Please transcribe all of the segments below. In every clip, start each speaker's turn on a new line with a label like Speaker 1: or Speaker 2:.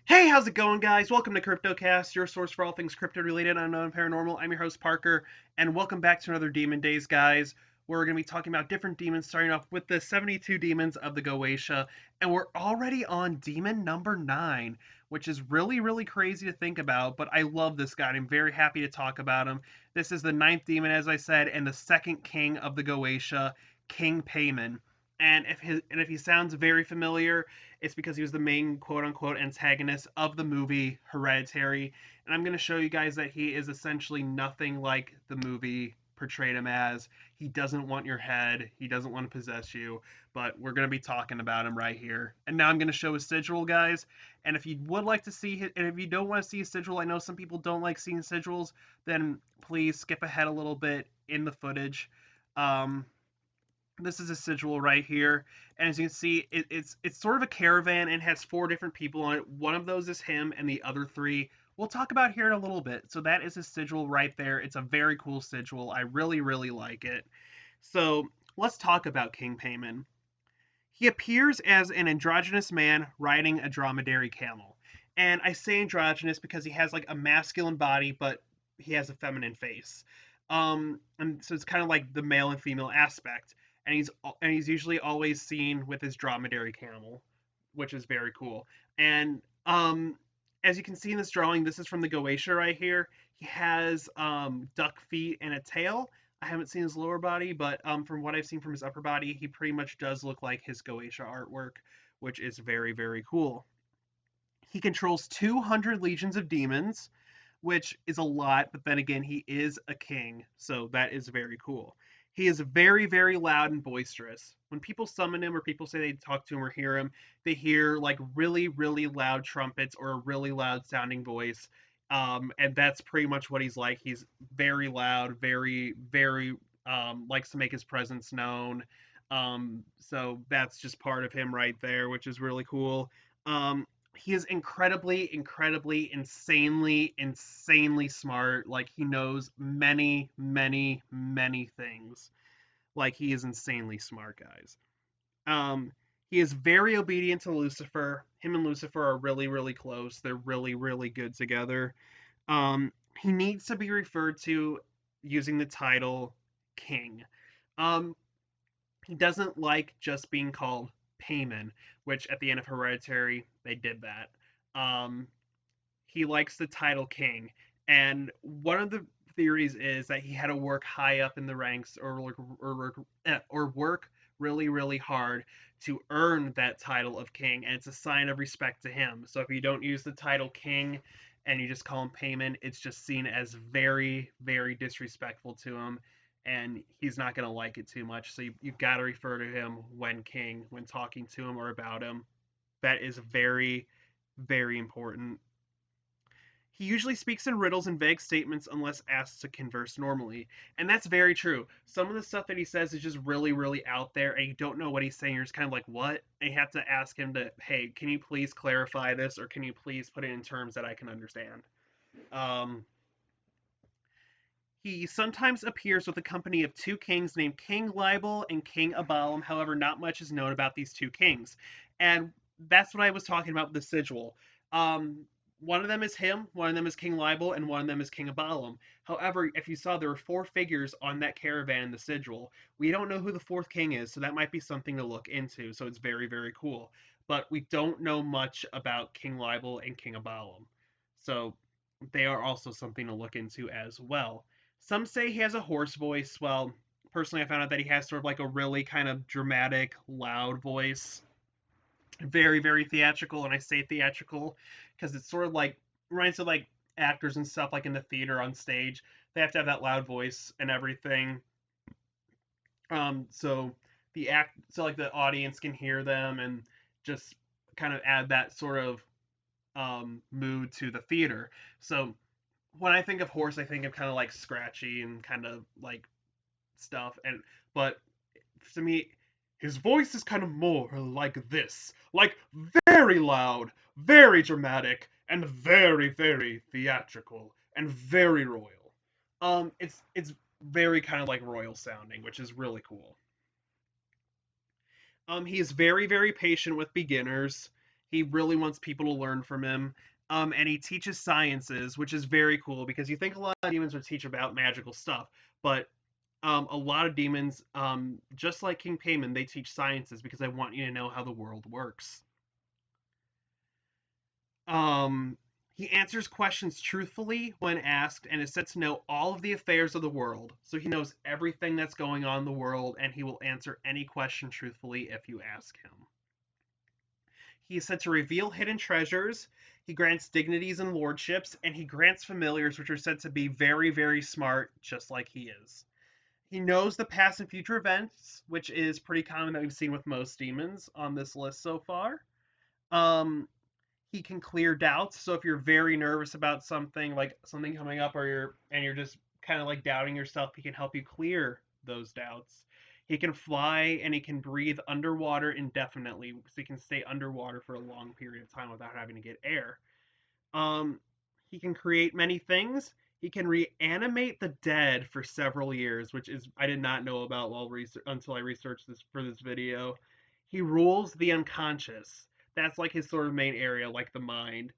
Speaker 1: Hey, how's it going, guys? Welcome to Cryptocast, your source for all things crypto related, unknown, and paranormal. I'm your host, Parker, and welcome back to another Demon Days, guys. We're going to be talking about different demons, starting off with the 72 demons of the Goetia, and we're already on demon number 9, which is really crazy to think about, but I love this guy, and I'm very happy to talk about him. This is the 9th demon, as I said, and the second king of the Goetia, King Paimon. And if he sounds very familiar, it's because he was the main quote unquote antagonist of the movie Hereditary. And I'm going to show you guys that he is essentially nothing like the movie portrayed him as. He doesn't want your head, he doesn't want to possess you, but we're going to be talking about him right here. And now I'm going to show his sigil, guys. And if you would like to see it, and if you don't want to see his sigil, I know some people don't like seeing sigils, then please skip ahead a little bit in the footage. Um, this is a sigil right here, and as you can see, it's sort of a caravan and has 4 different people on it. One of those is him, and the other 3 we'll talk about here in a little bit. So that is his sigil right there. It's a very cool sigil. I really like it. So let's talk about King Paimon. He appears as an androgynous man riding a dromedary camel. And I say androgynous because he has like a masculine body, but he has a feminine face. And so it's kind of like the male and female aspect. And he's usually always seen with his dromedary camel, which is very cool. And as you can see in this drawing, this is from the Goetia right here. He has duck feet and a tail. I haven't seen his lower body, but from what I've seen from his upper body, he pretty much does look like his Goetia artwork, which is very cool. He controls 200 legions of demons, which is a lot, but then again, he is a king, so that is very cool. He is very loud and boisterous. When people summon him or people say they talk to him or hear him, they hear like really loud trumpets or a really loud sounding voice. And that's pretty much what he's like. He's very loud, very likes to make his presence known. So that's just part of him right there, which is really cool. He is incredibly, insanely smart. Like he knows many things. Like he is insanely smart, guys. Um, he is very obedient to Lucifer. Him and Lucifer are really close. They're really good together. He needs to be referred to using the title King. Um, he doesn't like just being called Paimon, which at the end of Hereditary they did that. Um, he likes the title King, and one of the theories is that he had to work high up in the ranks or work really hard to earn that title of king, and it's a sign of respect to him. So if you don't use the title king and you just call him Paimon, it's just seen as very disrespectful to him, and he's not going to like it too much. So you've got to refer to him when king, when talking to him or about him. That is very important. He usually speaks in riddles and vague statements unless asked to converse normally. And that's very true. Some of the stuff that he says is just really out there, and you don't know what he's saying. You're just kind of like, what? And you have to ask him to, hey, can you please clarify this, or can you please put it in terms that I can understand? Um, he sometimes appears with a company of 2 kings named King Libel and King Abalum. However, not much is known about these 2 kings. And that's what I was talking about with the sigil. One of them is him, one of them is King Libel, and one of them is King Abalum. However, if you saw, there were 4 figures on that caravan in the sigil. We don't know who the 4th king is, so that might be something to look into. So it's very cool. But we don't know much about King Libel and King Abalum. So they are also something to look into as well. Some say he has a hoarse voice. Well, personally, I found out that he has sort of like a really kind of dramatic, loud voice. Very theatrical, and I say theatrical because it's sort of like reminds of like actors and stuff like in the theater on stage. They have to have that loud voice and everything. So like the audience can hear them and just kind of add that sort of mood to the theater. So when I think of horse, I think of kind of like scratchy and kind of like stuff. But to me, his voice is kind of more like this, like very loud, very dramatic, and very theatrical and very royal. It's very kind of like royal sounding, which is really cool. He is very patient with beginners. He really wants people to learn from him. And he teaches sciences, which is very cool because you think a lot of demons would teach about magical stuff, but a lot of demons, just like King Paimon, they teach sciences because they want you to know how the world works. Um, he answers questions truthfully when asked and is said to know all of the affairs of the world. So he knows everything that's going on in the world and he will answer any question truthfully if you ask him. He is said to reveal hidden treasures. He grants dignities and lordships, and he grants familiars, which are said to be very, very smart, just like he is. He knows the past and future events, which is pretty common that we've seen with most demons on this list so far. Um, he can clear doubts. So if you're very nervous about something, like something coming up, or you're just kind of like doubting yourself, he can help you clear those doubts. He can fly and he can breathe underwater indefinitely, so he can stay underwater for a long period of time without having to get air. Um, he can create many things. He can reanimate the dead for several years, which is I did not know about until I researched this for this video. He rules the unconscious. That's like his sort of main area, like the mind.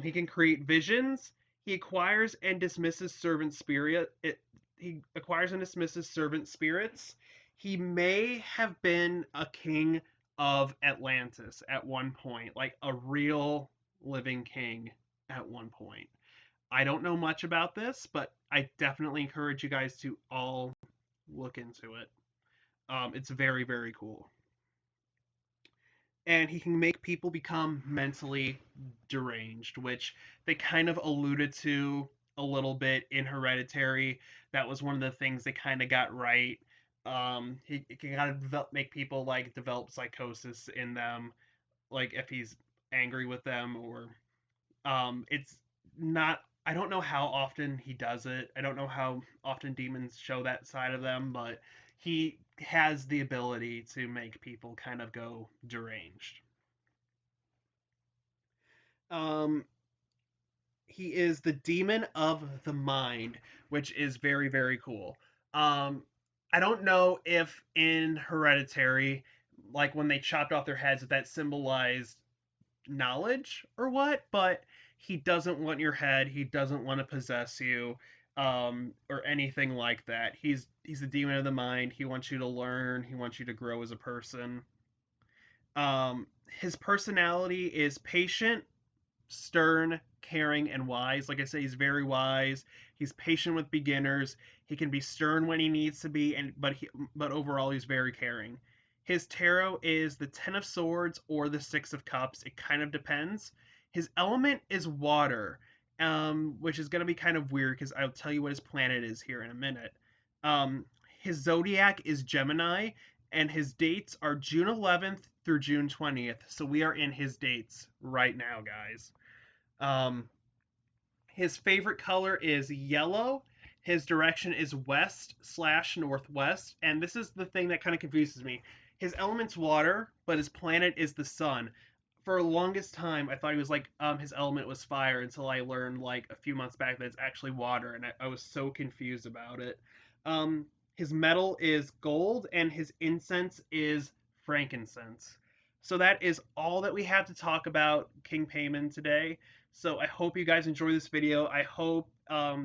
Speaker 1: He can create visions. He acquires and dismisses servant spirit. He acquires and dismisses servant spirits. He may have been a king of Atlantis at one point, like a real living king at one point. I don't know much about this, but I definitely encourage you guys to all look into it. It's very, very cool. And he can make people become mentally deranged, which they kind of alluded to a little bit in Hereditary. That was one of the things they kind of got right. He can kind of make people like develop psychosis in them, like if he's angry with them or it's not. I don't know how often he does it. I don't know how often demons show that side of them, but he has the ability to make people kind of go deranged. Um, he is the demon of the mind, which is very, very cool. Um, I don't know if in Hereditary, like when they chopped off their heads, if that symbolized knowledge or what, but he doesn't want your head. He doesn't want to possess you, or anything like that. He's the demon of the mind. He wants you to learn. He wants you to grow as a person. His personality is patient, stern, caring, and wise. Like I say, he's very wise. He's patient with beginners. He can be stern when he needs to be, but overall he's very caring. His tarot is the Ten of Swords or the Six of Cups. It kind of depends. His element is water, which is going to be kind of weird because I'll tell you what his planet is here in a minute. Um, his zodiac is Gemini, and his dates are June 11th through June 20th. So we are in his dates right now, guys. Um, his favorite color is yellow. His direction is west/northwest. And this is the thing that kind of confuses me. His element's water, but his planet is the sun. For the longest time, I thought he was like his element was fire until I learned like a few months back that it's actually water, and I was so confused about it. Um, his metal is gold, and his incense is frankincense. So that is all that we have to talk about King Paimon today. So I hope you guys enjoy this video. I hope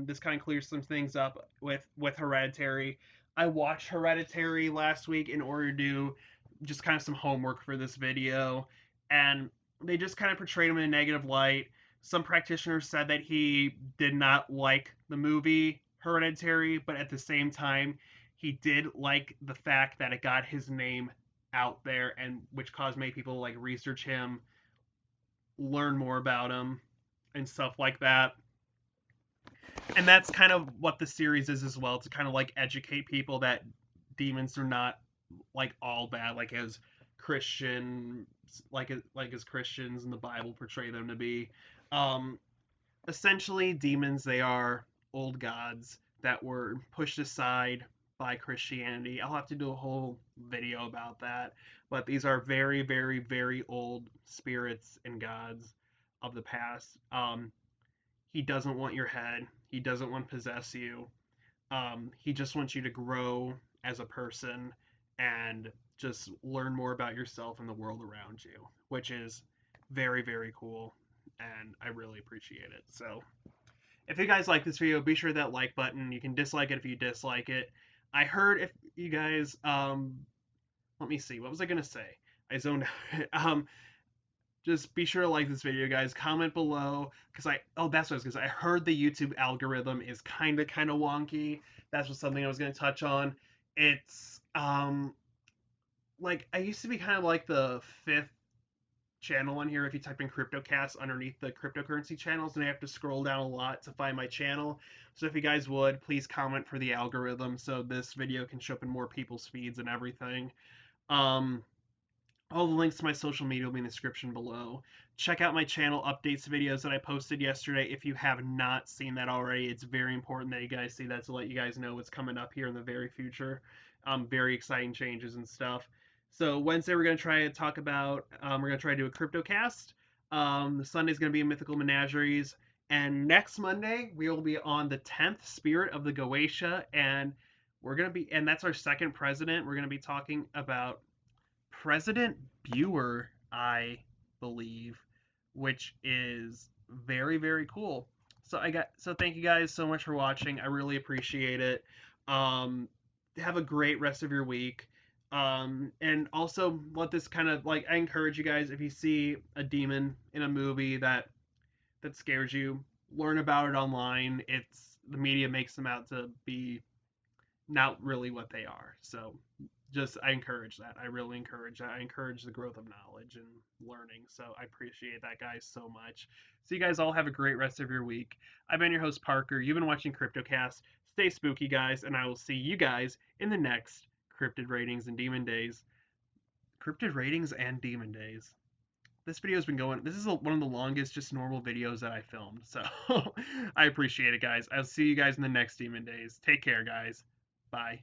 Speaker 1: this kind of clears some things up with Hereditary. I watched Hereditary last week in order to do just kind of some homework for this video, and they just kind of portrayed him in a negative light. Some practitioners said that he did not like the movie Hereditary, but at the same time, he did like the fact that it got his name out there, and which caused many people like research him, learn more about him, and stuff like that. And that's kind of what the series is as well, to kind of like educate people that demons are not like all bad, like as Christian, like as Christians in the Bible portray them to be. Um, Essentially, demons, they are old gods that were pushed aside by Christianity. I'll have to do a whole video about that, but these are very, very, very old spirits and gods of the past. He doesn't want your head. He doesn't want to possess you. He just wants you to grow as a person and just learn more about yourself and the world around you, which is very, very cool, and I really appreciate it. So if you guys like this video, be sure that like button. You can dislike it if you dislike it. I heard if you guys let me see, what was I gonna say? I zoned out. Just be sure to like this video, guys. Comment below, because that's what I was gonna say. I heard the YouTube algorithm is kind of wonky. That's just something I was gonna touch on. It's like I used to be kind of like the fifth channel on here if you type in Cryptocast underneath the cryptocurrency channels, and I have to scroll down a lot to find my channel. So if you guys would, please comment for the algorithm so this video can show up in more people's feeds and everything. Um, all the links to my social media will be in the description below. Check out my channel updates videos that I posted yesterday. If you have not seen that already, it's very important that you guys see that to let you guys know what's coming up here in the very future. Very exciting changes and stuff. So Wednesday we're going to try to talk about, we're going to try to do a Cryptocast. Sunday's going to be Mythical Menageries. And next Monday we will be on the 10th Spirit of the Goetia. And and that's our second president. We're going to be talking about President Buer, I believe, which is very, very cool. So thank you guys so much for watching. I really appreciate it. Um, have a great rest of your week. And also let this kind of like I encourage you guys if you see a demon in a movie that scares you, learn about it online. It's the media makes them out to be not really what they are. So just I encourage that. I really encourage that. I encourage the growth of knowledge and learning. So I appreciate that, guys, so much. So you guys all have a great rest of your week. I've been your host, Parker. You've been watching Cryptocast. Stay spooky, guys, and I will see you guys in the next Cryptid Ratings and Demon Days. Cryptid Ratings and Demon Days. This video has been going. This is one of the longest, just normal videos that I filmed. So I appreciate it, guys. I'll see you guys in the next Demon Days. Take care, guys. Bye.